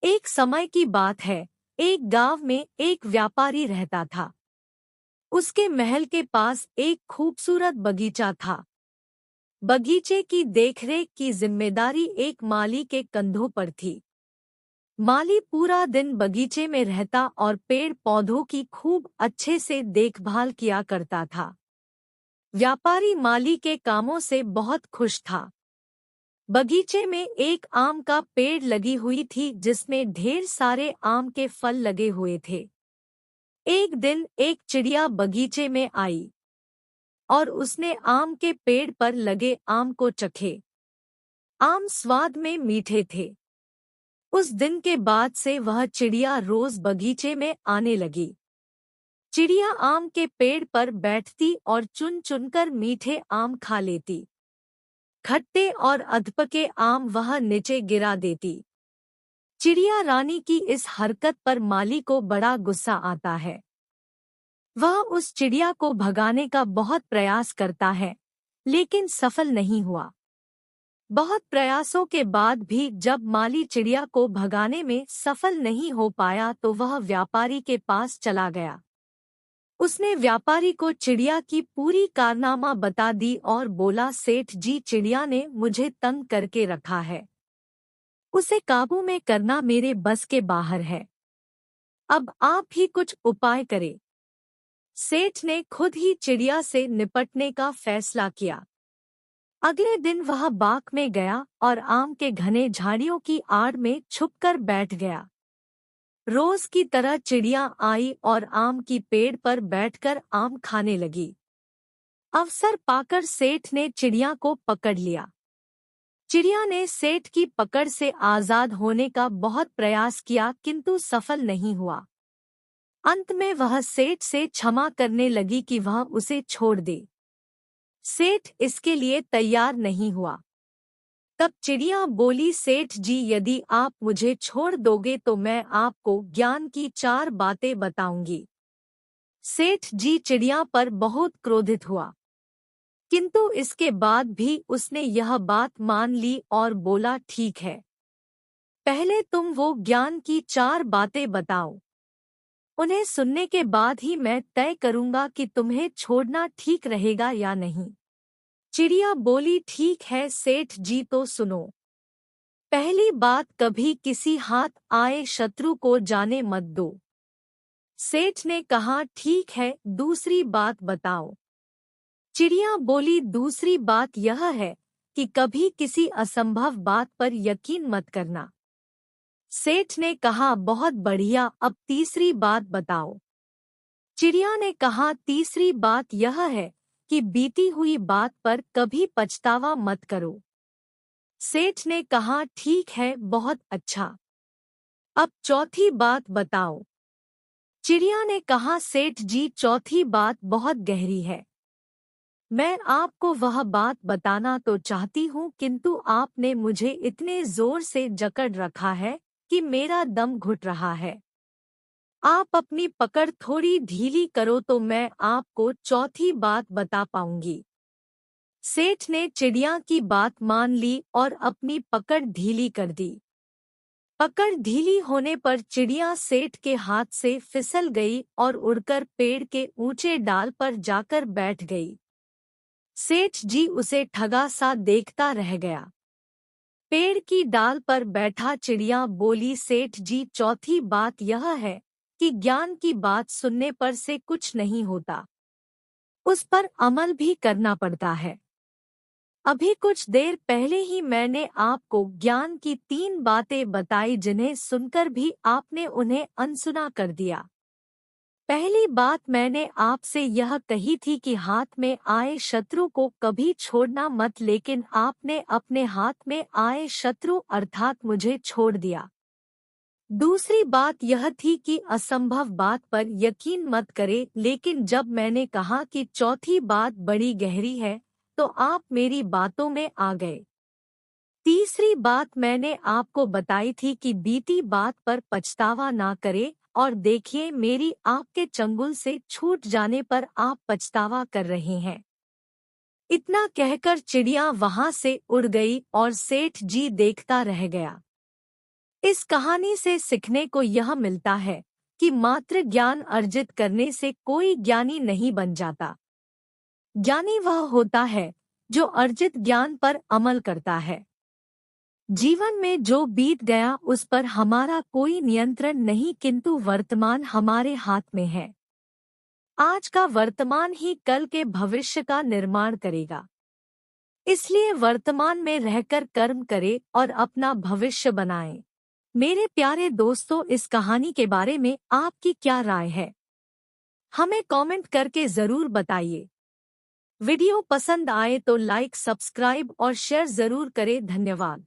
एक समय की बात है। एक गांव में एक व्यापारी रहता था। उसके महल के पास एक खूबसूरत बगीचा था। बगीचे की देखरेख की जिम्मेदारी एक माली के कंधों पर थी। माली पूरा दिन बगीचे में रहता और पेड़ पौधों की खूब अच्छे से देखभाल किया करता था। व्यापारी माली के कामों से बहुत खुश था। बगीचे में एक आम का पेड़ लगी हुई थी जिसमें ढेर सारे आम के फल लगे हुए थे। एक दिन एक चिड़िया बगीचे में आई और उसने आम के पेड़ पर लगे आम को चखे। आम स्वाद में मीठे थे। उस दिन के बाद से वह चिड़िया रोज बगीचे में आने लगी। चिड़िया आम के पेड़ पर बैठती और चुन चुनकर मीठे आम खा लेती। खट्टे और अधपके आम वह नीचे गिरा देती। चिड़िया रानी की इस हरकत पर माली को बड़ा गुस्सा आता है। वह उस चिड़िया को भगाने का बहुत प्रयास करता है, लेकिन सफल नहीं हुआ। बहुत प्रयासों के बाद भी जब माली चिड़िया को भगाने में सफल नहीं हो पाया तो वह व्यापारी के पास चला गया। उसने व्यापारी को चिड़िया की पूरी कारनामा बता दी और बोला, सेठ जी, चिड़िया ने मुझे तंग करके रखा है। उसे काबू में करना मेरे बस के बाहर है। अब आप ही कुछ उपाय करें। सेठ ने खुद ही चिड़िया से निपटने का फैसला किया। अगले दिन वह बाग में गया और आम के घने झाड़ियों की आड़ में छुपकर बैठ गया। रोज की तरह चिड़िया आई और आम की पेड़ पर बैठकर आम खाने लगी। अवसर पाकर सेठ ने चिड़िया को पकड़ लिया। चिड़िया ने सेठ की पकड़ से आजाद होने का बहुत प्रयास किया, किंतु सफल नहीं हुआ। अंत में वह सेठ से क्षमा करने लगी कि वह उसे छोड़ दे। सेठ इसके लिए तैयार नहीं हुआ। तब चिड़िया बोली, सेठ जी, यदि आप मुझे छोड़ दोगे तो मैं आपको ज्ञान की 4 बातें बताऊंगी। सेठ जी चिड़िया पर बहुत क्रोधित हुआ, किंतु इसके बाद भी उसने यह बात मान ली और बोला, ठीक है, पहले तुम वो ज्ञान की 4 बातें बताओ। उन्हें सुनने के बाद ही मैं तय करूंगा कि तुम्हें छोड़ना ठीक रहेगा या नहीं। चिड़िया बोली, ठीक है सेठ जी, तो सुनो। पहली बात, कभी किसी हाथ आए शत्रु को जाने मत दो। सेठ ने कहा, ठीक है, दूसरी बात बताओ। चिड़िया बोली, दूसरी बात यह है कि कभी किसी असंभव बात पर यकीन मत करना। सेठ ने कहा, बहुत बढ़िया, अब तीसरी बात बताओ। चिड़िया ने कहा, तीसरी बात यह है कि बीती हुई बात पर कभी पछतावा मत करो। सेठ ने कहा, ठीक है, बहुत अच्छा। अब चौथी बात बताओ। चिड़िया ने कहा, सेठ जी, चौथी बात बहुत गहरी है। मैं आपको वह बात बताना तो चाहती हूँ, किंतु आपने मुझे इतने जोर से जकड़ रखा है कि मेरा दम घुट रहा है। आप अपनी पकड़ थोड़ी ढीली करो तो मैं आपको चौथी बात बता पाऊंगी। सेठ ने चिड़िया की बात मान ली और अपनी पकड़ ढीली कर दी। पकड़ ढीली होने पर चिड़िया सेठ के हाथ से फिसल गई और उड़कर पेड़ के ऊंचे डाल पर जाकर बैठ गई। सेठ जी उसे ठगा सा देखता रह गया। पेड़ की डाल पर बैठा चिड़िया बोली, सेठ जी, चौथी बात यह है कि ज्ञान की बात सुनने पर से कुछ नहीं होता, उस पर अमल भी करना पड़ता है। अभी कुछ देर पहले ही मैंने आपको ज्ञान की 3 बातें बताई, जिन्हें सुनकर भी आपने उन्हें अनसुना कर दिया। पहली बात मैंने आपसे यह कही थी कि हाथ में आए शत्रु को कभी छोड़ना मत, लेकिन आपने अपने हाथ में आए शत्रु अर्थात मुझे छोड़ दिया। दूसरी बात यह थी कि असंभव बात पर यकीन मत करे, लेकिन जब मैंने कहा कि चौथी बात बड़ी गहरी है तो आप मेरी बातों में आ गए। तीसरी बात मैंने आपको बताई थी कि बीती बात पर पछतावा ना करे, और देखिए मेरी आपके चंगुल से छूट जाने पर आप पछतावा कर रहे हैं। इतना कहकर चिड़िया वहां से उड़ गई और सेठ जी देखता रह गया। इस कहानी से सीखने को यह मिलता है कि मात्र ज्ञान अर्जित करने से कोई ज्ञानी नहीं बन जाता। ज्ञानी वह होता है जो अर्जित ज्ञान पर अमल करता है। जीवन में जो बीत गया उस पर हमारा कोई नियंत्रण नहीं, किंतु वर्तमान हमारे हाथ में है। आज का वर्तमान ही कल के भविष्य का निर्माण करेगा। इसलिए वर्तमान में रहकर कर्म करें और अपना भविष्य बनाएं। मेरे प्यारे दोस्तों, इस कहानी के बारे में आपकी क्या राय है? हमें कमेंट करके जरूर बताइए। वीडियो पसंद आए तो लाइक, सब्सक्राइब और शेयर जरूर करें। धन्यवाद।